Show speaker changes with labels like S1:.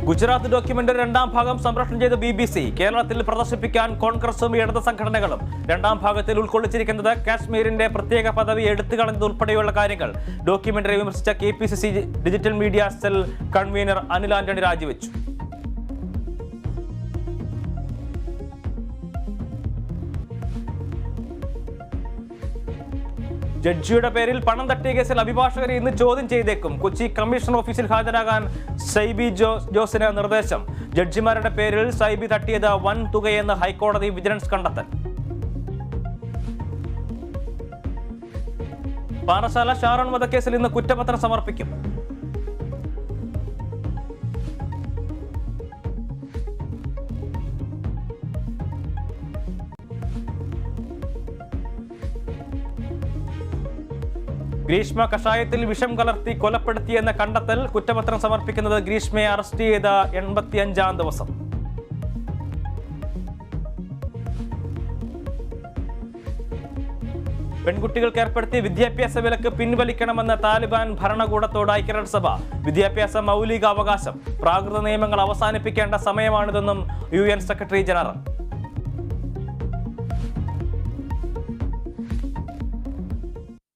S1: Gujarat documentary രണ്ടാം ഭാഗം സംപ്രേഷണം ചെയ്ത BBC കേരളത്തിൽ പ്രദർശിപ്പിക്കാൻ കോൺഗ്രസും ഇടത് സംഘടനകളും. രണ്ടാം ഭാഗത്തിൽ ഉൾക്കൊള്ളിച്ചിരിക്കുന്നത് കാശ്മീരിന്റെ പ്രത്യേക പദവി എടുത്തുകളഞ്ഞത് ഉൾപ്പെടെയുള്ള കാര്യങ്ങൾ. ഡോക്യുമെന്ററി വിമർശിച്ച KPCC digital media cell convener Anil Antony രാജിവെച്ചു. ജഡ്ജിയുടെ പേരിൽ പണം തട്ടിയ കേസിൽ അഭിഭാഷകരെ ഇന്ന് ചോദ്യം ചെയ്തേക്കും. കൊച്ചി കമ്മീഷണർ ഓഫീസിൽ ഹാജരാകാൻ സൈബി ജോസിന് നിർദ്ദേശം. ജഡ്ജിമാരുടെ പേരിൽ സൈബി തട്ടിയത് വൻ തുകയെന്ന് ഹൈക്കോടതി വിജിലൻസ് കണ്ടെത്തൽ. പാറശാല ഷാരോൺ വധക്കേസിൽ ഇന്ന് കുറ്റപത്രം സമർപ്പിക്കും. ഗ്രീഷ്മ കഷായത്തിൽ വിഷം കലർത്തി കൊലപ്പെടുത്തിയെന്ന കണ്ടെത്തൽ. കുറ്റപത്രം സമർപ്പിക്കുന്നത് ഗ്രീഷ്മയെ അറസ്റ്റ് ചെയ്ത 85-ാം ദിവസം. പെൺകുട്ടികൾക്ക് ഏർപ്പെടുത്തിയ വിദ്യാഭ്യാസ വിലക്ക് പിൻവലിക്കണമെന്ന താലിബാൻ ഭരണകൂടത്തോട് ഐക്യരാഷ്ട്രസഭ. വിദ്യാഭ്യാസ മൗലിക അവകാശം. പ്രാകൃത നിയമങ്ങൾ അവസാനിപ്പിക്കേണ്ട സമയമാണിതെന്നും UN സെക്രട്ടറി ജനറൽ.